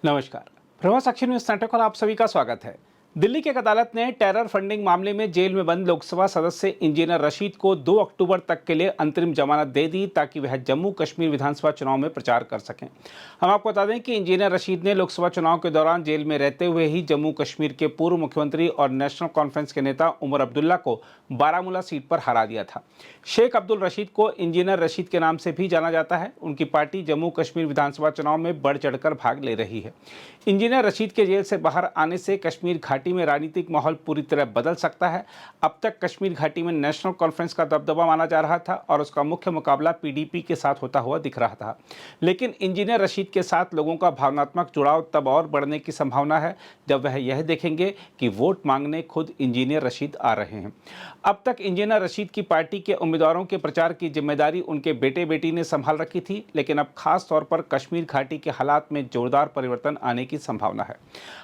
नमस्कार। प्रभात साक्षी news network पर आप सभी का स्वागत है। दिल्ली की एक अदालत ने टेरर फंडिंग मामले में जेल में बंद लोकसभा सदस्य इंजीनियर रशीद को 2 अक्टूबर तक के लिए अंतरिम जमानत दे दी ताकि वह जम्मू कश्मीर विधानसभा चुनाव में प्रचार कर सकें। हम आपको बता दें कि इंजीनियर रशीद ने लोकसभा चुनाव के दौरान जेल में रहते हुए ही जम्मू कश्मीर के पूर्व मुख्यमंत्री और नेशनल कॉन्फ्रेंस के नेता उमर अब्दुल्ला को बारामूला सीट पर हरा दिया था। शेख अब्दुल रशीद को इंजीनियर रशीद के नाम से भी जाना जाता है। उनकी पार्टी जम्मू कश्मीर विधानसभा चुनाव में बढ़ चढ़कर भाग ले रही है। इंजीनियर रशीद के जेल से बाहर आने से कश्मीर घाटी में राजनीतिक माहौल पूरी तरह बदल सकता है। अब तक कश्मीर घाटी में नेशनल कॉन्फ्रेंस का दबदबा माना जा रहा था और उसका मुख्य मुकाबला पीडीपी के साथ होता हुआ दिख रहा था, लेकिन इंजीनियर रशीद के साथ लोगों का भावनात्मक जुड़ाव तब और बढ़ने की संभावना है जब वह यह देखेंगे कि वोट मांगने खुद इंजीनियर रशीद आ रहे हैं। अब तक इंजीनियर रशीद की पार्टी के उम्मीदवारों के प्रचार की जिम्मेदारी उनके बेटे बेटी ने संभाल रखी थी, लेकिन अब खास तौर पर कश्मीर घाटी के हालात में जोरदार परिवर्तन आने की संभावना है।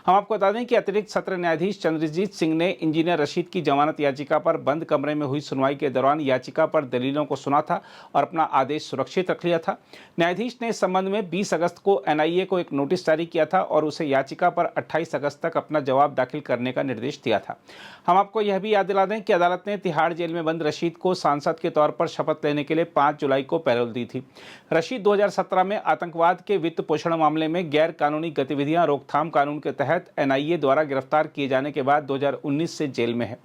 हम आपको बता दें कि अतिरिक्त सत्र न्यायाधीश चंद्रजीत सिंह ने इंजीनियर रशीद की जमानत याचिका पर बंद कमरे में हुई सुनवाई के दौरान याचिका पर दलीलों को सुना था और अपना आदेश सुरक्षित रख लिया था। न्यायाधीश ने इस संबंध में 20 अगस्त को एनआईए को एक नोटिस जारी किया था और उसे याचिका पर 28 अगस्त तक अपना जवाब दाखिल करने का निर्देश दिया था। हम आपको यह भी याद दिला दें कि अदालत ने तिहाड़ जेल में बंद रशीद को सांसद के तौर पर शपथ लेने के लिए 5 जुलाई को पैरोल दी थी। रशीद 2017 में आतंकवाद के वित्त पोषण मामले में गैर कानूनी गतिविधियां रोकथाम कानून के तहत एनआईए द्वारा गिरफ्तार किए जाने के बाद 2019 से जेल में है।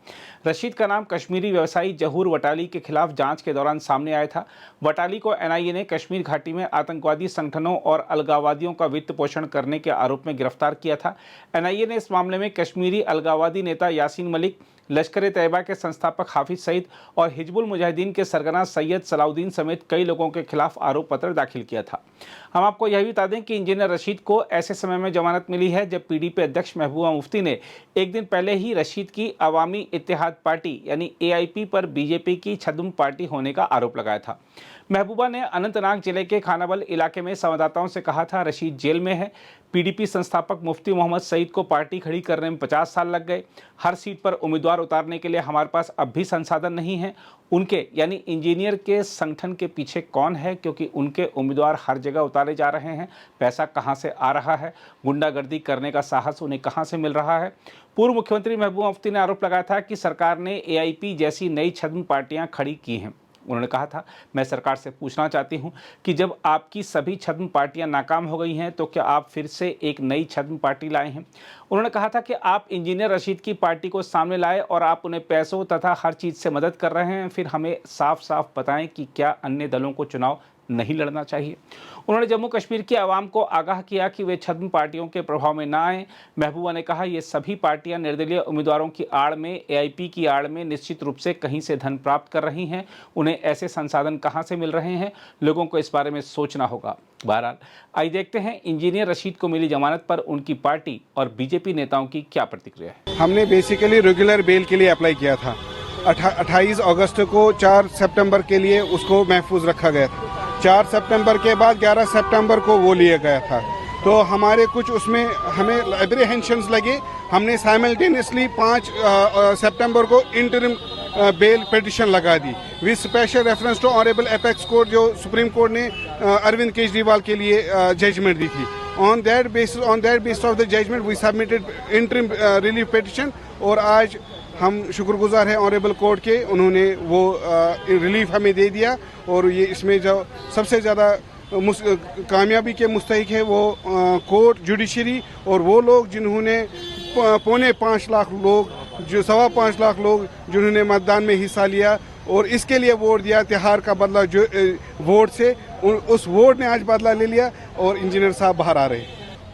रशीद का नाम कश्मीरी व्यवसायी जहूर वटाली के खिलाफ जांच के दौरान सामने आया था। वटाली को एनआईए ने कश्मीर घाटी में आतंकवादी संगठनों और अलगाववादियों का वित्त पोषण करने के आरोप में गिरफ्तार किया था। एनआईए ने इस मामले में कश्मीरी अलगाववादी नेता यासीन मलिक, लश्कर-ए-तैयबा के संस्थापक हाफिज सईद और हिजबुल मुजाहिदीन के सरगना सैयद सलाउद्दीन समेत कई लोगों के खिलाफ आरोप पत्र दाखिल किया था। हम आपको यह भी बता दें कि इंजीनियर रशीद को ऐसे समय में जमानत मिली है जब पीडीपी अध्यक्ष महबूबा मुफ्ती ने एक दिन पहले ही रशीद की अवामी इत्तेहाद पार्टी यानी एआईपी पर बीजेपी की छद्म पार्टी होने का आरोप लगाया था। महबूबा ने अनंतनाग जिले के खानाबल इलाके में संवाददाताओं से कहा था, रशीद जेल में है। पीडीपी संस्थापक मुफ्ती मोहम्मद सईद को पार्टी खड़ी करने में 50 साल लग गए। हर सीट पर उम्मीदवार उतारने के लिए हमारे पास अब भी संसाधन नहीं है। उनके यानी इंजीनियर के संगठन के पीछे कौन है, क्योंकि उनके उम्मीदवार हर जगह उतारे जा रहे हैं। पैसा कहां से आ रहा है, गुंडागर्दी करने का साहस उन्हें कहां से मिल रहा है। पूर्व मुख्यमंत्री महबूबा मुफ्ती ने आरोप लगाया था कि सरकार ने एआईपी जैसी नई छद्म पार्टियां खड़ी की हैं। उन्होंने कहा था, मैं सरकार से पूछना चाहती हूं कि जब आपकी सभी छद्म पार्टियां नाकाम हो गई हैं तो क्या आप फिर से एक नई छद्म पार्टी लाए हैं। उन्होंने कहा था कि आप इंजीनियर रशीद की पार्टी को सामने लाए और आप उन्हें पैसों तथा हर चीज़ से मदद कर रहे हैं। फिर हमें साफ साफ बताएं कि क्या अन्य दलों को चुनाव नहीं लड़ना चाहिए। उन्होंने जम्मू कश्मीर की आवाम को आगाह किया कि वे छद्म पार्टियों के प्रभाव में ना आएं। महबूबा ने कहा, ये सभी पार्टियां निर्दलीय उम्मीदवारों की आड़ में, एआईपी की आड़ में निश्चित रूप से कहीं से धन प्राप्त कर रही हैं। उन्हें ऐसे संसाधन कहां से मिल रहे हैं, लोगों को इस बारे में सोचना होगा। बहरहाल आइए देखते हैं इंजीनियर रशीद को मिली जमानत पर उनकी पार्टी और बीजेपी नेताओं की क्या प्रतिक्रिया है। हमने बेसिकली रेगुलर बेल के लिए अप्लाई किया था। 28 अगस्त को 4 सितंबर के लिए उसको महफूज रखा गया था। 4 सितंबर के बाद 11 सितंबर को वो लिया गया था। तो हमारे कुछ उसमें हमें एप्रीहेंशंस लगे। हमने साइमल्टेनियसली 5 सितंबर को इंटरिम बेल पिटिशन लगा दी with special reference to honourable apex court, जो सुप्रीम कोर्ट ने अरविंद केजरीवाल के लिए जजमेंट दी थी। On that basis of the judgment we submitted interim relief petition और आज हम शुक्रगुजार हैं ऑनरेबल कोर्ट के, उन्होंने वो रिलीफ हमें दे दिया। और ये इसमें जो सबसे ज़्यादा कामयाबी के मुस्तहिक है वो कोर्ट, जुडिशरी और वो लोग जिन्होंने 4.25 लाख लोग, जो 5.25 लाख लोग जिन्होंने मतदान में हिस्सा लिया और इसके लिए वोट दिया। तिहाड़ का बदला जो वोट से, उस वोट ने आज बदला ले लिया और इंजीनियर साहब बाहर आ रहे।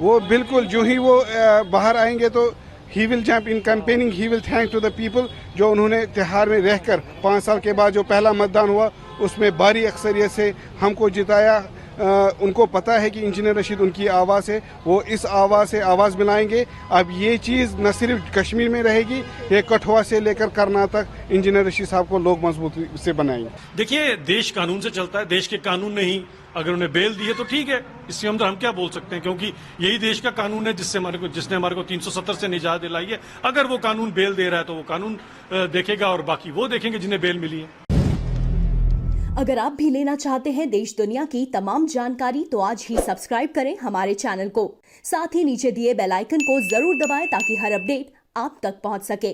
वो बिल्कुल जो ही वो बाहर आएंगे तो he will jump in campaigning, he will thank to the people जो उन्होंने तिहाड़ में रहकर 5 साल के बाद जो पहला मतदान हुआ उसमें भारी अक्सरियत से हमको जिताया। उनको पता है कि इंजीनियर रशीद उनकी आवाज़ है, वो इस आवाज़ से आवाज़ मिलाएंगे। अब ये चीज़ न सिर्फ कश्मीर में रहेगी, ये कठुआ से लेकर करना तक इंजीनियर रशीद साहब को लोग मजबूती से बनाएंगे। देखिए, देश कानून से चलता है, देश के कानून ने ही अगर उन्हें बेल दी है तो ठीक है, इससे हम क्या बोल सकते हैं, क्योंकि यही देश का कानून है जिसने हमारे को 370 से निजात दिलाई है। अगर वो कानून बेल दे रहा है तो वो कानून देखेगा और बाकी वो देखेंगे जिन्हें बेल मिली है। अगर आप भी लेना चाहते हैं देश दुनिया की तमाम जानकारी तो आज ही सब्सक्राइब करें हमारे चैनल को। साथ ही नीचे दिए बेल आइकन को जरूर दबाएं ताकि हर अपडेट आप तक पहुंच सके।